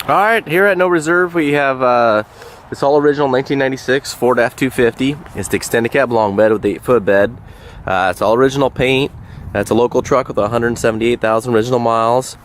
Alright, here at No Reserve we have this all original 1996 Ford F-250. It's the extended cab long bed with the 8-foot bed. It's all original paint. It's a local truck with 178,000 original miles.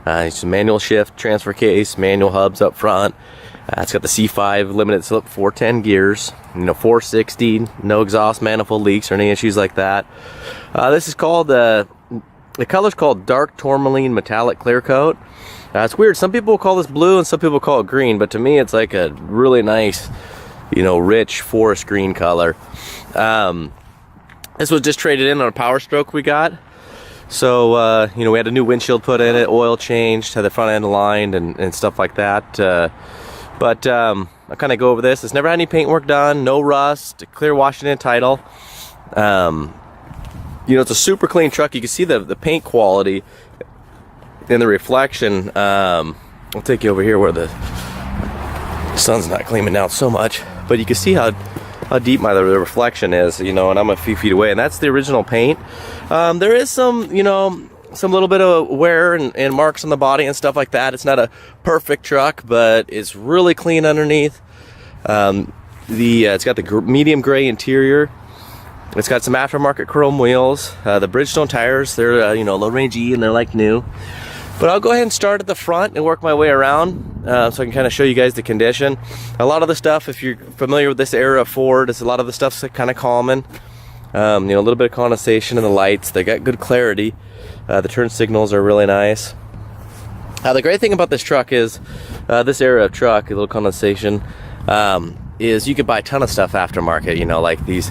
It's a manual shift, transfer case, manual hubs up front. It's got the C5 limited slip 410 gears, 460, no exhaust manifold leaks or any issues like that. This is called, the color's called dark tourmaline metallic clear coat. It's weird, some people call this blue and some people call it green, but to me it's like a really nice, rich forest green color. This was just traded in on a Power Stroke we got. So, we had a new windshield put in it, oil changed, had the front end aligned and stuff like that. I'll kind of go over this. It's never had any paint work done, no rust, clear Washington title. It's a super clean truck. You can see the paint quality and the reflection. I'll take you over here where the sun's not gleaming out so much, but you can see how deep the reflection is, and I'm a few feet away, and that's the original paint. There is some little bit of wear and marks on the body and stuff like that. It's not a perfect truck, but it's really clean underneath. It's got the medium gray interior. It's got some aftermarket chrome wheels. The Bridgestone tires, they're low range E and they're like new. But I'll go ahead and start at the front and work my way around so I can kind of show you guys the condition. A lot of the stuff, if you're familiar with this era of Ford, a lot of the stuff's kind of common. A little bit of condensation in the lights. They got good clarity. The turn signals are really nice. The great thing about this truck is, this era of truck, a little condensation, is you could buy a ton of stuff aftermarket, like these.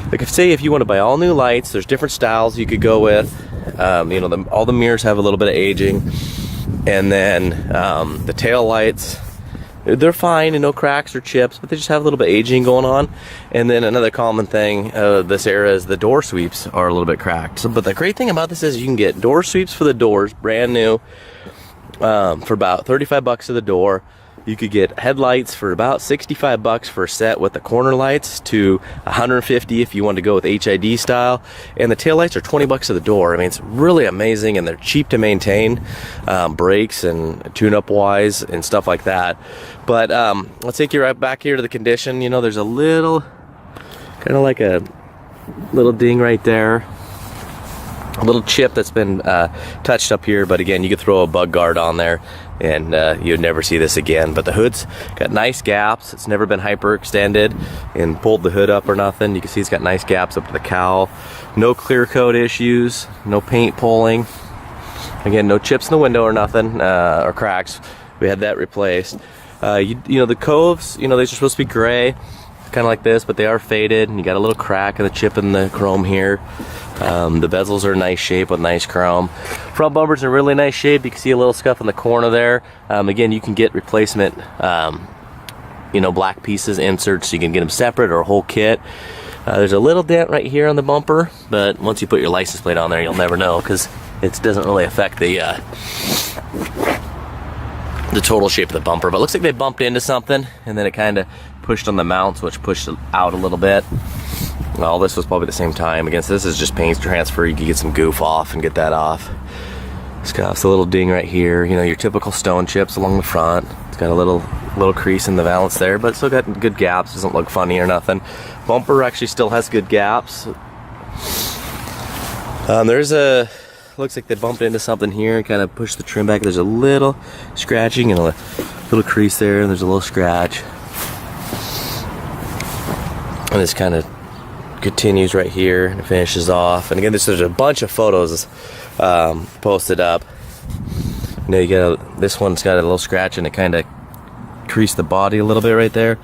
Like say if you want to buy all new lights, there's different styles you could go with. All the mirrors have a little bit of aging, and then the tail lights, they're fine and no cracks or chips, but they just have a little bit of aging going on. And then another common thing this era is the door sweeps are a little bit cracked. But the great thing about this is you can get door sweeps for the doors, brand new, for about 35 bucks to the door. You could get headlights for about 65 bucks for a set with the corner lights, to 150 if you want to go with HID style. And the tail lights are 20 bucks to the door. I mean, it's really amazing, and they're cheap to maintain, brakes and tune-up wise and stuff like that. But let's take you right back here to the condition. There's a little, kind of like a little ding right there. A little chip that's been touched up here, but again, you could throw a bug guard on there and you'd never see this again. But the hood's got nice gaps. It's never been hyperextended and pulled the hood up or nothing. You can see it's got nice gaps up to the cowl. No clear coat issues, no paint pulling. Again, no chips in the window or nothing, or cracks. We had that replaced. The coves, they're supposed to be gray, kind of like this, but they are faded, and you got a little crack in the chip in the chrome here. The bezels are in nice shape with nice chrome. Front bumpers are in really nice shape. You can see a little scuff in the corner there. Again, you can get replacement black pieces, inserts, so you can get them separate or a whole kit. There's a little dent right here on the bumper, but once you put your license plate on there, you'll never know, because it doesn't really affect the total shape of the bumper. But it looks like they bumped into something, and then it kind of pushed on the mounts, which pushed it out a little bit. Well, this was probably the same time. Again, so this is just paint transfer. You can get some goof off and get that off. It's got a little ding right here. Your typical stone chips along the front. It's got a little crease in the valance there, but it's still got good gaps. Doesn't look funny or nothing. Bumper actually still has good gaps. Looks like they bumped into something here and kind of pushed the trim back. There's a little scratching and a little crease there, and there's a little scratch. And this kind of continues right here and finishes off. And again, there's a bunch of photos posted up. This one's got a little scratch, and it kind of creased the body a little bit right there.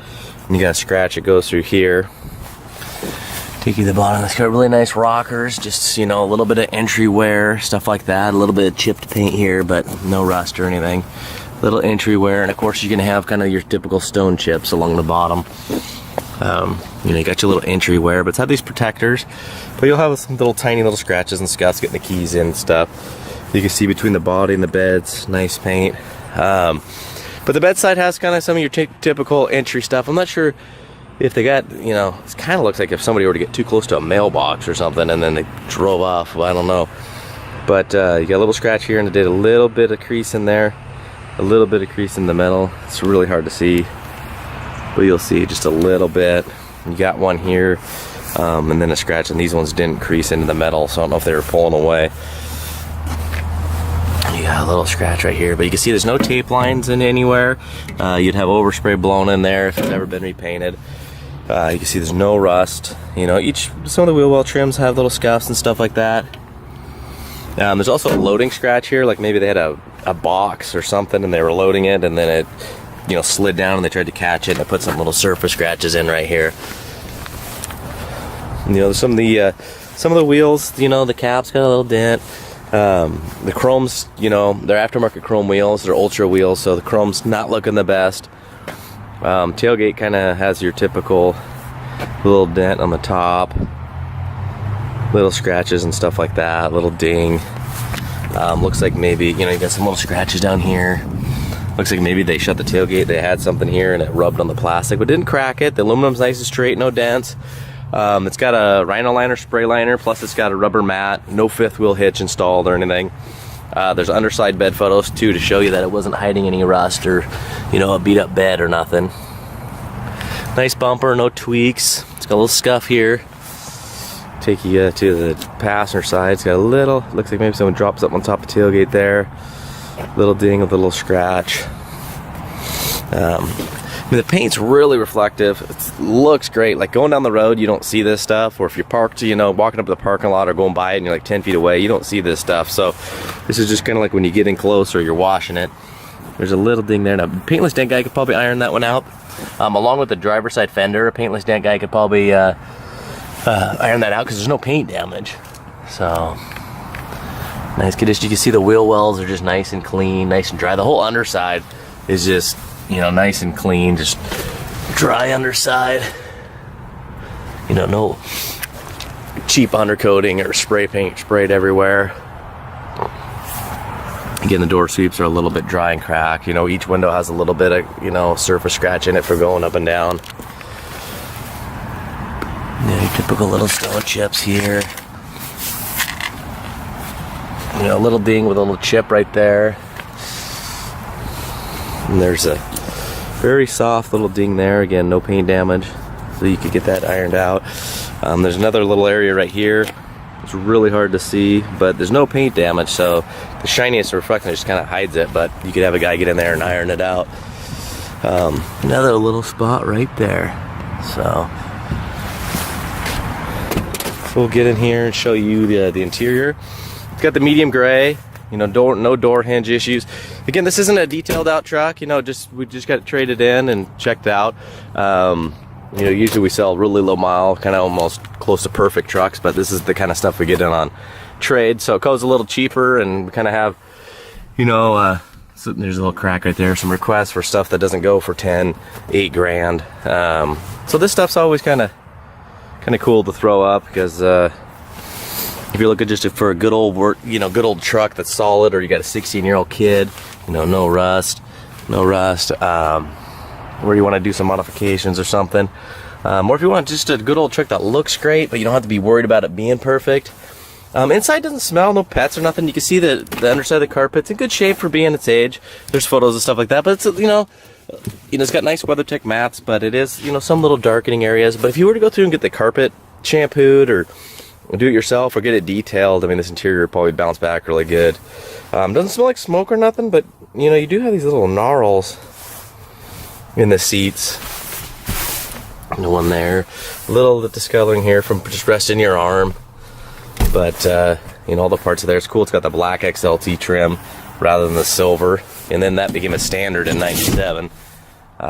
And you got a scratch, it goes through here. Take you to the bottom. It's got really nice rockers, just a little bit of entry wear, stuff like that. A little bit of chipped paint here, but no rust or anything. Little entry wear, and of course you're gonna have kind of your typical stone chips along the bottom. You got your little entry wear, but it's had these protectors, but you'll have some tiny little scratches and scuffs getting the keys in and stuff. You can see between the body and the beds, nice paint. But the bedside has kind of some of your typical entry stuff. I'm not sure if they got, it kind of looks like if somebody were to get too close to a mailbox or something and then they drove off. Well, I don't know. But you got a little scratch here, and it did a little bit of crease in there. A little bit of crease in the middle. It's really hard to see, but you'll see just a little bit. You got one here, and then a scratch, and these ones didn't crease into the metal, so I don't know if they were pulling away. You got a little scratch right here, but you can see there's no tape lines in anywhere. You'd have overspray blown in there if it's never been repainted. You can see there's no rust. You know, some of the wheel well trims have little scuffs and stuff like that. There's also a loading scratch here, like maybe they had a box or something and they were loading it, and then it, you know, slid down and they tried to catch it, and I put some little surface scratches in right here. You know, some of the wheels, you know, the cap's got a little dent. The chrome's, you know, they're aftermarket chrome wheels, they're ultra wheels, so the chrome's not looking the best. Tailgate kind of has your typical little dent on the top, little scratches and stuff like that, little ding. Looks like maybe, you know, you got some little scratches down here. Looks like maybe they shut the tailgate, they had something here and it rubbed on the plastic, but didn't crack it. The aluminum's nice and straight, no dents. It's got a Rhino liner, spray liner, plus it's got a rubber mat, no fifth wheel hitch installed or anything. There's underside bed photos too to show you that it wasn't hiding any rust or, you know, a beat up bed or nothing. Nice bumper, no tweaks. It's got a little scuff here. Take you to the passenger side. It's got a little, looks like maybe someone dropped something on top of the tailgate there. Little ding with a little scratch. I mean, the paint's really reflective. It looks great. Like going down the road, you don't see this stuff. Or if you're parked, you know, walking up to the parking lot or going by it and you're like 10 feet away, you don't see this stuff. So this is just kind of like when you get in close or you're washing it. There's a little ding there. Now, paintless dent guy could probably iron that one out. Along with the driver's side fender, a paintless dent guy could probably iron that out because there's no paint damage. So nice condition. You can see the wheel wells are just nice and clean, nice and dry. The whole underside is just, you know, nice and clean, just dry underside. You know, no cheap undercoating or spray paint sprayed everywhere. Again, the door sweeps are a little bit dry and cracked. You know, each window has a little bit of, you know, surface scratch in it for going up and down. Yeah, your typical little stone chips here. You know, a little ding with a little chip right there. And there's a very soft little ding there. Again, no paint damage, so you could get that ironed out. There's another little area right here. It's really hard to see, but there's no paint damage, so the shiniest reflection just kind of hides it, but you could have a guy get in there and iron it out. Another little spot right there. So we'll get in here and show you the interior. It's got the medium gray, you know, no door hinge issues. Again, this isn't a detailed out truck, you know, we just got it traded in and checked out. You know, usually we sell really low mile, kind of almost close to perfect trucks, but this is the kind of stuff we get in on trade, so it goes a little cheaper, and we kind of have, you know, so there's a little crack right there, some requests for stuff that doesn't go for 10, 8 grand. So this stuff's always kind of cool to throw up, because if you're looking just for a good old good old truck that's solid, or you got a 16-year-old kid, you know, no rust, where you want to do some modifications or something, or if you want just a good old truck that looks great, but you don't have to be worried about it being perfect. Inside doesn't smell, no pets or nothing. You can see the underside of the carpet's in good shape for being its age. There's photos and stuff like that, but it's, you know, it's got nice WeatherTech mats, but it is, you know, some little darkening areas. But if you were to go through and get the carpet shampooed or do it yourself or get it detailed, I mean, this interior will probably bounce back really good. Doesn't smell like smoke or nothing, but, you know, you do have these little gnarls in the seats. The one there, a little of the discoloring here from just resting your arm, but you know, all the parts of there, it's cool. It's got the black XLT trim rather than the silver, and then that became a standard in '97.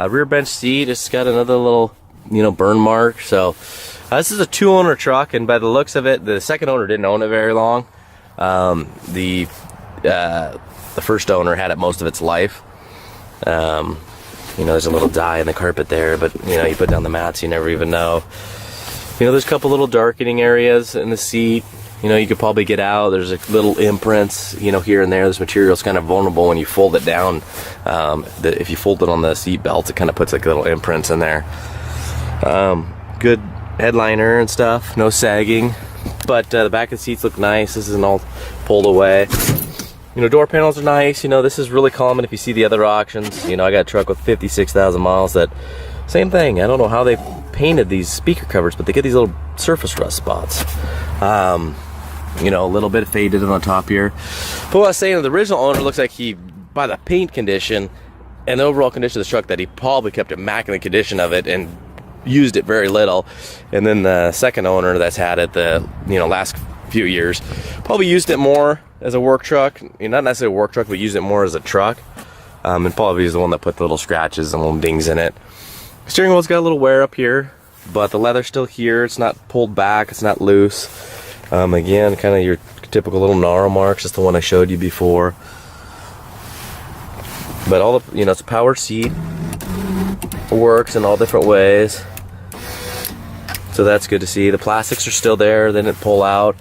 Rear bench seat, it's got another little, you know, burn mark. So this is a 2-owner truck, and by the looks of it, the second owner didn't own it very long. The first owner had it most of its life. You know, there's a little dye in the carpet there, but, you know, you put down the mats, you never even know. You know, there's a couple little darkening areas in the seat. You know, you could probably get out. There's a little imprints, you know, here and there. This material's kind of vulnerable when you fold it down. If you fold it on the seat belts, it kind of puts like little imprints in there. Good headliner and stuff, no sagging. But the back of the seats look nice. This isn't all pulled away. You know, door panels are nice. You know, this is really common if you see the other auctions. You know, I got a truck with 56,000 miles that, same thing. I don't know how they painted these speaker covers, but they get these little surface rust spots. You know, a little bit faded on the top here. But what I was saying, the original owner looks like he, by the paint condition and the overall condition of the truck, that he probably kept immaculate condition of it and used it very little. And then the second owner that's had it the, you know, last few years probably used it more as a work truck. You know, not necessarily a work truck, but used it more as a truck. And probably is the one that put the little scratches and little dings in it. Steering wheel's got a little wear up here, but the leather's still here. It's not pulled back, it's not loose. Again, kind of your typical little gnarl marks, just the one I showed you before. But all the, you know, it's a power seat. Works in all different ways. So that's good to see. The plastics are still there, they didn't pull out.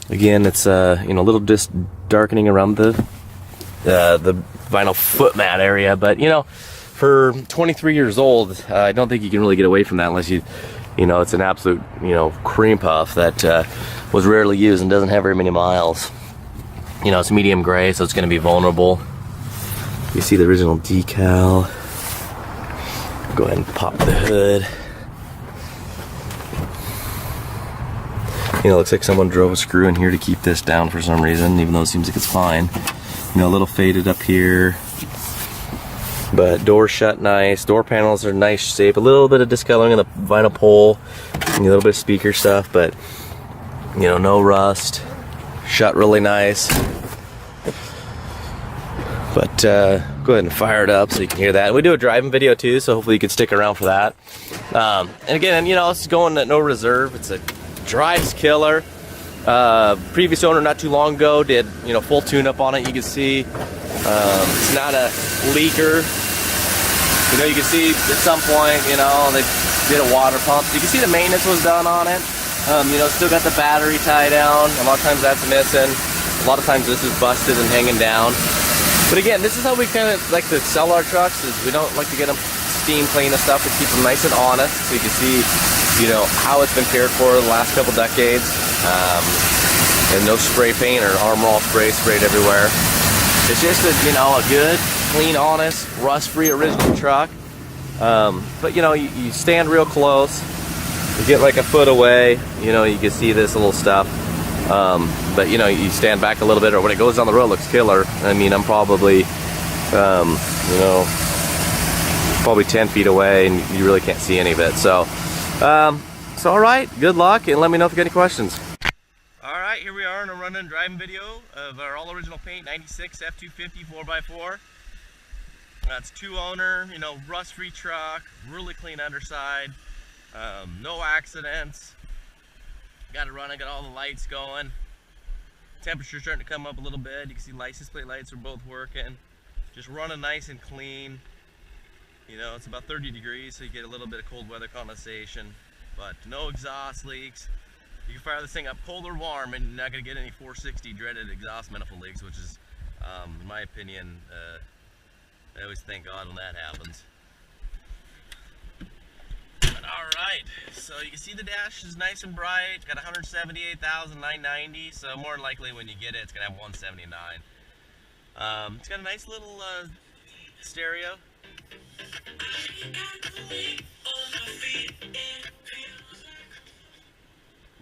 Again, it's you know, a little just darkening around the vinyl foot mat area, but you know, for 23 years old, I don't think you can really get away from that unless you know, it's an absolute, you know, cream puff that was rarely used and doesn't have very many miles. You know, it's medium gray, so it's going to be vulnerable. You see the original decal. Go ahead and pop the hood. You know, it looks like someone drove a screw in here to keep this down for some reason, even though it seems like it's fine. You know, a little faded up here. But doors shut nice. Door panels are nice shape. A little bit of discoloring in the vinyl pole. And a little bit of speaker stuff, but you know, no rust. Shut really nice. But go ahead and fire it up so you can hear that. We do a driving video too, so hopefully you can stick around for that. And again, you know, it's going at no reserve. It's a drives killer. Previous owner not too long ago did, you know, full tune-up on it. You can see it's not a leaker. You know, you can see at some point, you know, they did a water pump. You can see the maintenance was done on it. You know, still got the battery tie down. A lot of times that's missing. A lot of times this is busted and hanging down. But again, this is how we kind of like to sell our trucks, is we don't like to get them steam clean and stuff. We keep them nice and honest, so you can see, you know, how it's been cared for the last couple decades. And no spray paint or Armor All spray sprayed everywhere. It's just a, you know, a good, clean, honest, rust-free original truck. But you know, you stand real close. You get like a foot away, you know, you can see this little stuff. But you know, you stand back a little bit, or when it goes down the road, it looks killer. I mean, I'm probably, you know, probably 10 feet away, and you really can't see any of it. So, all right, good luck, and let me know if you got any questions. All right, here we are in a run and driving video of our all original paint 96 F250 4x4. That's 2-owner, you know, rust-free truck, really clean underside, no accidents. Got it running, got all the lights going. Temperature's starting to come up a little bit. You can see license plate lights are both working. Just running nice and clean. You know, it's about 30 degrees, so you get a little bit of cold weather condensation, but no exhaust leaks. You can fire this thing up cold or warm and you're not going to get any 460 dreaded exhaust manifold leaks, which is, in my opinion, I always thank God when that happens. Alright, so you can see the dash is nice and bright. It's got 178,990, so more than likely when you get it, it's going to have 179. It's got a nice little stereo.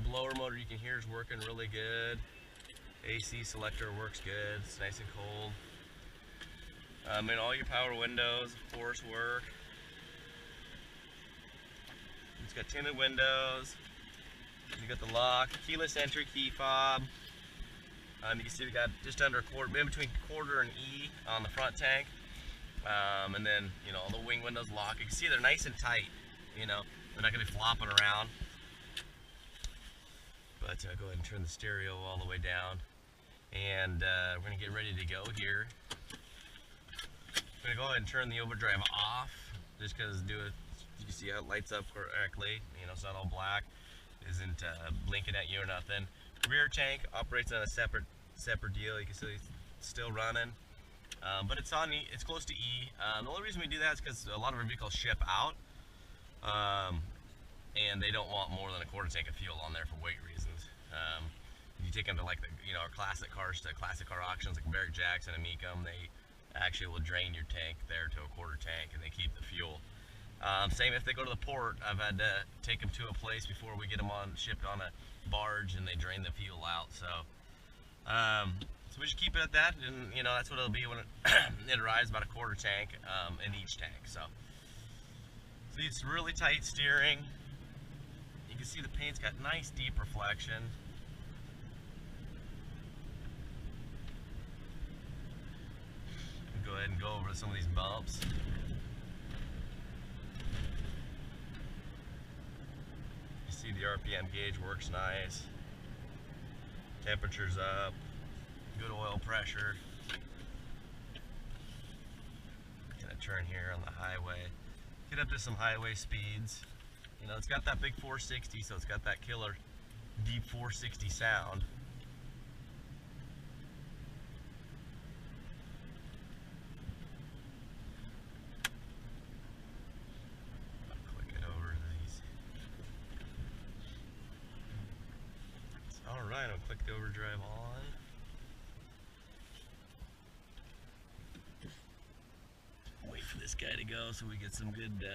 Blower motor you can hear is working really good. AC selector works good. It's nice and cold. And all your power windows, of course, work. It's got tinted windows. You got the lock, keyless entry, key fob. You can see we got just under a quarter, in between quarter and E on the front tank. And then, you know, all the wing windows lock. You can see they're nice and tight. You know, they're not going to be flopping around. But go ahead and turn the stereo all the way down. And we're going to get ready to go here. I'm going to go ahead and turn the overdrive off, just because you can see how it lights up correctly. You know, it's not all black, isn't blinking at you or nothing. Rear tank operates on a separate deal. You can see it's still running, but it's on E. It's close to E. The only reason we do that is because a lot of our vehicles ship out, and they don't want more than a quarter tank of fuel on there for weight reasons. you take them to like the, our classic cars, to classic car auctions like Barrett Jackson and Mecum, they actually will drain your tank there to a quarter tank, and they keep the fuel. Same if they go to the port. I've had to take them to a place before we get them shipped on a barge, and they drain the fuel out. So so we just keep it at that, and that's what it'll be when it arrives, about a quarter tank in each tank. So it's really tight steering. You can see the paint's got nice deep reflection. Go ahead and go over some of these bumps. You see the RPM gauge works nice. Temperature's up. Good oil pressure. Gonna turn here on the highway. Get up to some highway speeds. It's got that big 460, so it's got that killer deep 460 sound. Click it over these. Alright, I'll click the overdrive on. Wait for this guy to go so we get some good,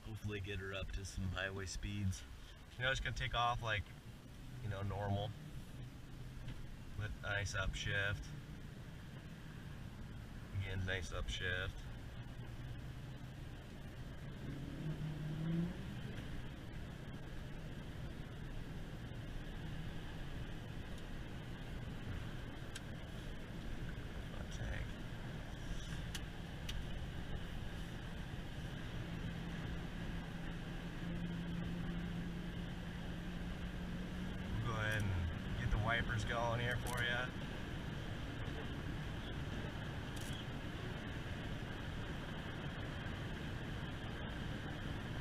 hopefully get her up to some highway speeds. It's gonna take off like, normal. With nice upshift. Again, nice upshift. Wipers going here for you.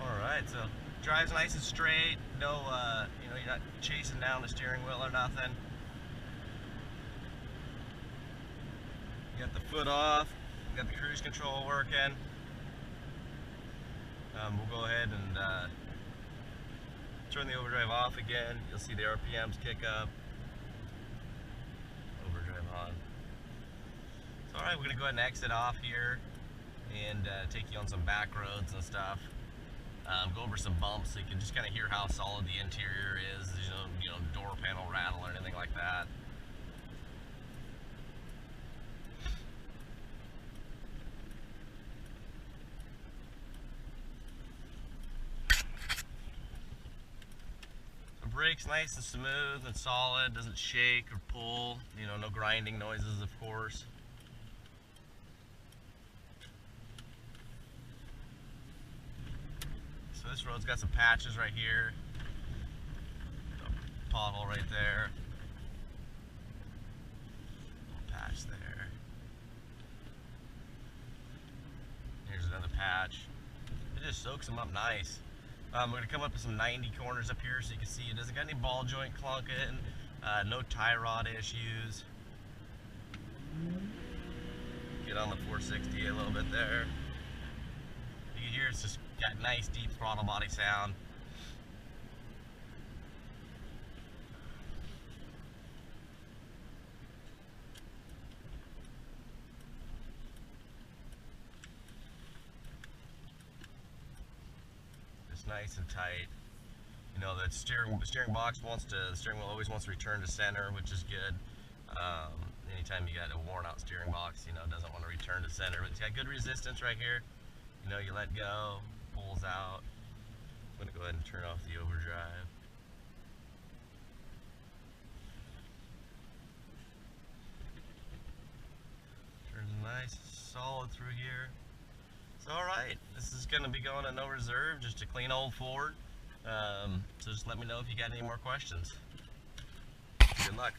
Alright, so drives nice and straight. No, you're not chasing down the steering wheel or nothing. You got the foot off. You got the cruise control working. We'll go ahead and turn the overdrive off again. You'll see the RPMs kick up. On. So, alright, we're going to go ahead and exit off here and take you on some back roads and stuff. Go over some bumps so you can just kind of hear how solid the interior is. There's no door panel rattle or anything like that. Brakes nice and smooth and solid, doesn't shake or pull, no grinding noises, of course. So this road's got some patches right here, a pothole right there, a patch there. Here's another patch. It just soaks them up nice. We're going to come up to some 90 corners up here so you can see it doesn't got any ball joint clunking, no tie rod issues. Get on the 460 a little bit there. You can hear it's just got nice deep throttle body sound. Nice and tight. The steering box the steering wheel always wants to return to center, which is good. Anytime you got a worn out steering box, it doesn't want to return to center. But it's got good resistance right here. You let go, pulls out. I'm gonna go ahead and turn off the overdrive. Turns nice, solid through here. So, alright, this is going to be going to no reserve, just a clean old Ford. So just let me know if you got any more questions. Good luck.